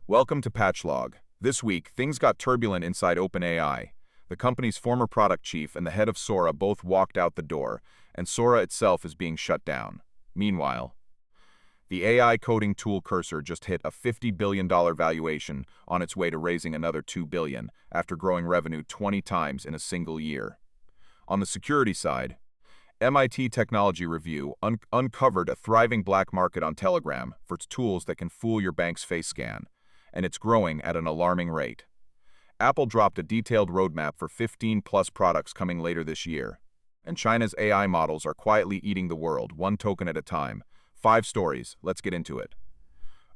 Welcome to PatchLog. This week, things got turbulent inside OpenAI. The company's former product chief and the head of Sora both walked out the door, and Sora itself is being shut down. Meanwhile, the AI coding tool Cursor just hit a $50 billion valuation on its way to raising another $2 billion after growing revenue 20 times in a single year. On the security side, MIT Technology Review uncovered a thriving black market on Telegram for its tools that can fool your bank's face scan, and it's growing at an alarming rate. Apple dropped a detailed roadmap for 15-plus products coming later this year. And China's AI models are quietly eating the world, one token at a time. 5 stories, let's get into it.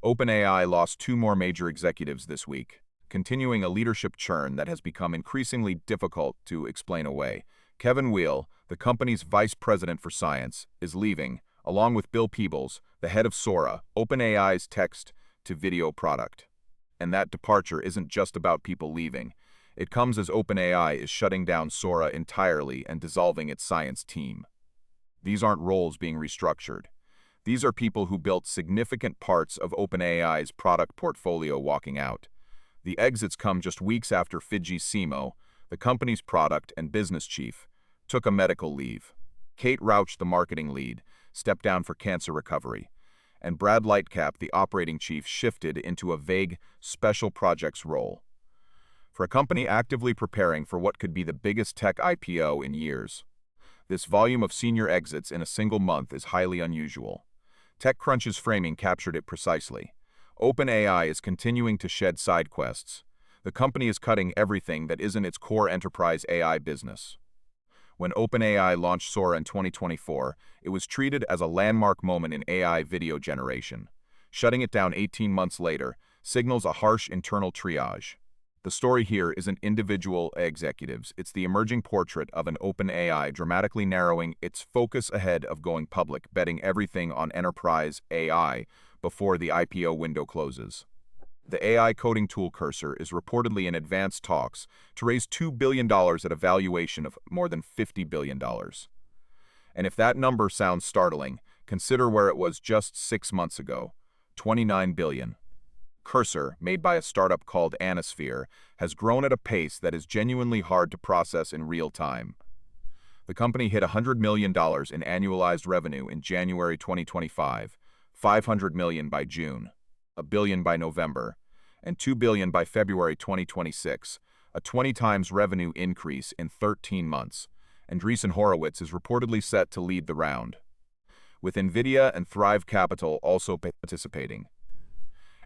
OpenAI lost 2 more major executives this week, continuing a leadership churn that has become increasingly difficult to explain away. Kevin Weil, the company's vice president for science, is leaving, along with Bill Peebles, the head of Sora, OpenAI's text-to-video product. And that departure isn't just about people leaving. It comes as OpenAI is shutting down Sora entirely and dissolving its science team. These aren't roles being restructured. These are people who built significant parts of OpenAI's product portfolio walking out. The exits come just weeks after Fidji Simo, the company's product and business chief, took a medical leave. Kate Rauch, the marketing lead, stepped down for cancer recovery, and Brad Lightcap, the operating chief, shifted into a vague special projects role. For a company actively preparing for what could be the biggest tech IPO in years, this volume of senior exits in a single month is highly unusual. TechCrunch's framing captured it precisely. OpenAI is continuing to shed side quests. The company is cutting everything that isn't its core enterprise AI business. When OpenAI launched Sora in 2024, it was treated as a landmark moment in AI video generation. Shutting it down 18 months later signals a harsh internal triage. The story here isn't individual executives, it's the emerging portrait of an OpenAI dramatically narrowing its focus ahead of going public, betting everything on enterprise AI before the IPO window closes. The AI coding tool Cursor is reportedly in advanced talks to raise $2 billion at a valuation of more than $50 billion. And if that number sounds startling, consider where it was just 6 months ago, $29 billion. Cursor, made by a startup called Anisphere, has grown at a pace that is genuinely hard to process in real time. The company hit $100 million in annualized revenue in January 2025, $500 million by June, $1 billion by November, and $2 billion by February 2026, a 20 times revenue increase in 13 months. Andreessen Horowitz is reportedly set to lead the round, with NVIDIA and Thrive Capital also participating.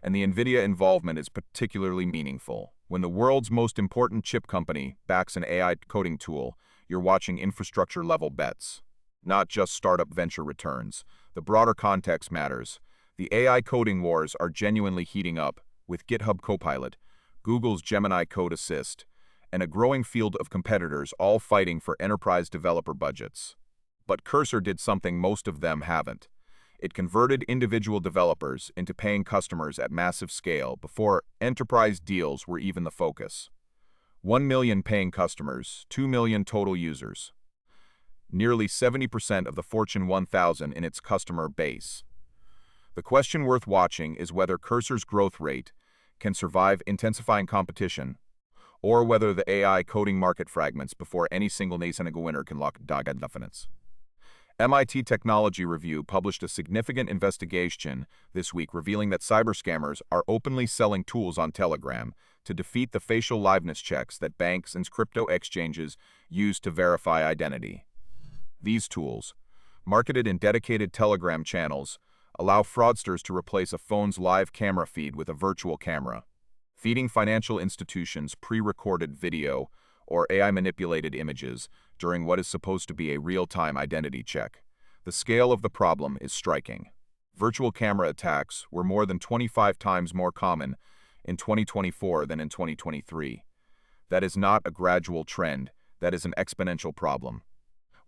And the NVIDIA involvement is particularly meaningful. When the world's most important chip company backs an AI coding tool, you're watching infrastructure-level bets, not just startup venture returns. The broader context matters. The AI coding wars are genuinely heating up, with GitHub Copilot, Google's Gemini Code Assist, and a growing field of competitors all fighting for enterprise developer budgets. But Cursor did something most of them haven't. It converted individual developers into paying customers at massive scale before enterprise deals were even the focus. 1 million paying customers, 2 million total users. Nearly 70% of the Fortune 1000 in its customer base. The question worth watching is whether Cursor's growth rate can survive intensifying competition, or whether the AI coding market fragments before any single nascent winner can lock dominance. MIT Technology Review published a significant investigation this week revealing that cyberscammers are openly selling tools on Telegram to defeat the facial liveness checks that banks and crypto exchanges use to verify identity. These tools, marketed in dedicated Telegram channels, allow fraudsters to replace a phone's live camera feed with a virtual camera, feeding financial institutions pre-recorded video or AI-manipulated images during what is supposed to be a real-time identity check. The scale of the problem is striking. Virtual camera attacks were more than 25 times more common in 2024 than in 2023. That is not a gradual trend, that is an exponential problem.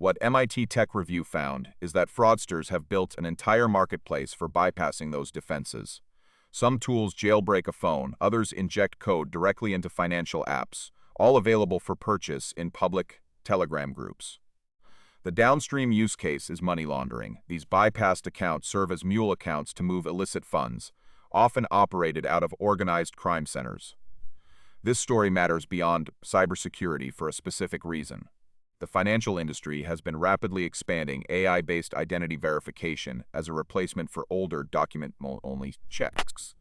What MIT Tech Review found is that fraudsters have built an entire marketplace for bypassing those defenses. Some tools jailbreak a phone, others inject code directly into financial apps, all available for purchase in public Telegram groups. The downstream use case is money laundering. These bypassed accounts serve as mule accounts to move illicit funds, often operated out of organized crime centers. This story matters beyond cybersecurity for a specific reason. The financial industry has been rapidly expanding AI-based identity verification as a replacement for older document-only checks.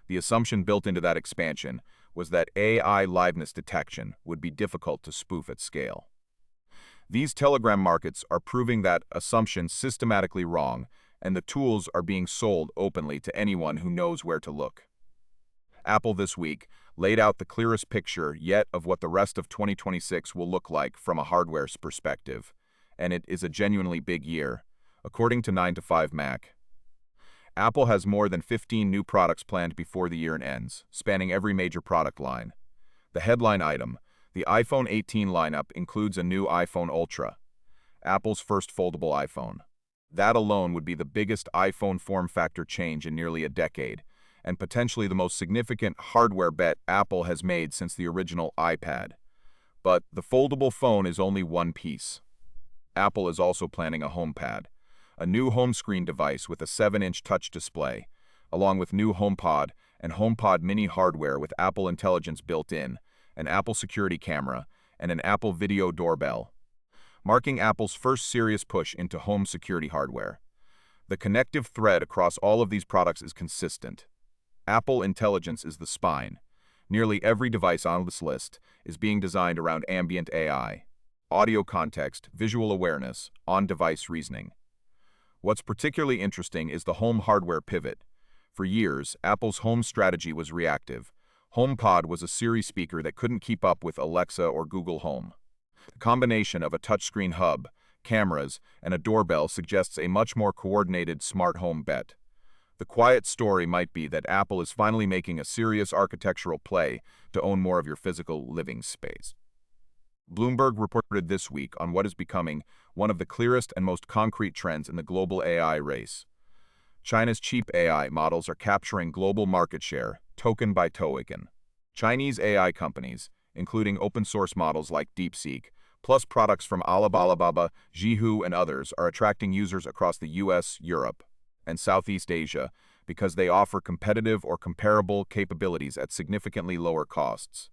The assumption built into that expansion was that AI liveness detection would be difficult to spoof at scale. These Telegram markets are proving that assumption systematically wrong, and the tools are being sold openly to anyone who knows where to look. Apple this week laid out the clearest picture yet of what the rest of 2026 will look like from a hardware perspective, and it is a genuinely big year, according to 9to5Mac. Apple has more than 15 new products planned before the year ends, spanning every major product line. The headline item, the iPhone 18 lineup, includes a new iPhone Ultra, Apple's first foldable iPhone. That alone would be the biggest iPhone form factor change in nearly a decade, and potentially the most significant hardware bet Apple has made since the original iPad. But the foldable phone is only one piece. Apple is also planning a HomePad, a new home screen device with a 7-inch touch display, along with new HomePod and HomePod mini hardware with Apple Intelligence built in, an Apple security camera, and an Apple video doorbell, marking Apple's first serious push into home security hardware. The connective thread across all of these products is consistent. Apple Intelligence is the spine. Nearly every device on this list is being designed around ambient AI, audio context, visual awareness, on-device reasoning. What's particularly interesting is the home hardware pivot. For years, Apple's home strategy was reactive. HomePod was a Siri speaker that couldn't keep up with Alexa or Google Home. The combination of a touchscreen hub, cameras, and a doorbell suggests a much more coordinated smart home bet. The quiet story might be that Apple is finally making a serious architectural play to own more of your physical living space. Bloomberg reported this week on what is becoming one of the clearest and most concrete trends in the global AI race. China's cheap AI models are capturing global market share, token by token. Chinese AI companies, including open-source models like DeepSeek, plus products from Alibaba, Zhihu, and others, are attracting users across the US, Europe, and Southeast Asia because they offer competitive or comparable capabilities at significantly lower costs.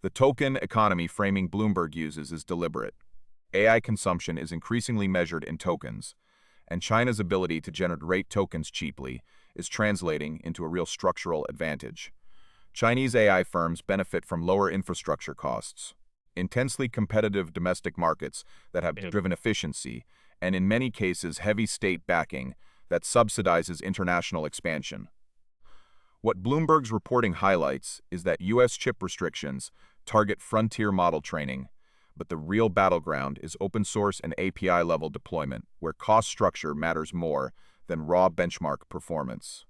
The token economy framing Bloomberg uses is deliberate. AI consumption is increasingly measured in tokens, and China's ability to generate tokens cheaply is translating into a real structural advantage. Chinese AI firms benefit from lower infrastructure costs, intensely competitive domestic markets that have driven efficiency, and in many cases heavy state backing that subsidizes international expansion. What Bloomberg's reporting highlights is that U.S. chip restrictions target frontier model training, but the real battleground is open-source and API-level deployment, where cost structure matters more than raw benchmark performance.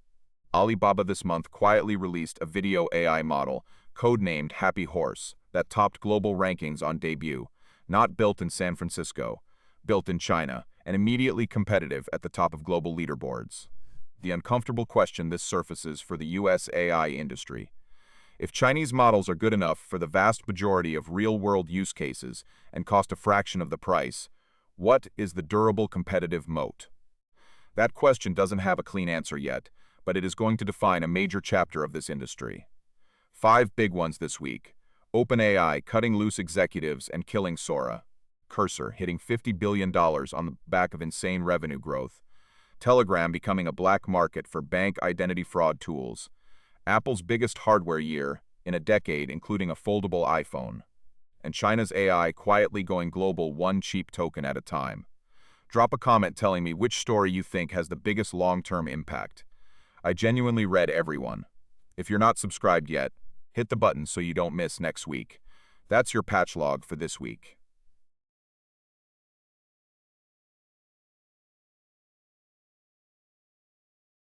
Alibaba this month quietly released a video AI model, codenamed Happy Horse, that topped global rankings on debut, not built in San Francisco, built in China, and immediately competitive at the top of global leaderboards. The uncomfortable question this surfaces for the US AI industry: if Chinese models are good enough for the vast majority of real-world use cases and cost a fraction of the price, what is the durable competitive moat? That question doesn't have a clean answer yet, but it is going to define a major chapter of this industry. 5 big ones this week: OpenAI cutting loose executives and killing Sora, Cursor hitting $50 billion on the back of insane revenue growth, Telegram becoming a black market for bank identity fraud tools, Apple's biggest hardware year in a decade including a foldable iPhone, and China's AI quietly going global one cheap token at a time. Drop a comment telling me which story you think has the biggest long-term impact. I genuinely read everyone. If you're not subscribed yet, hit the button so you don't miss next week. That's your patch log for this week.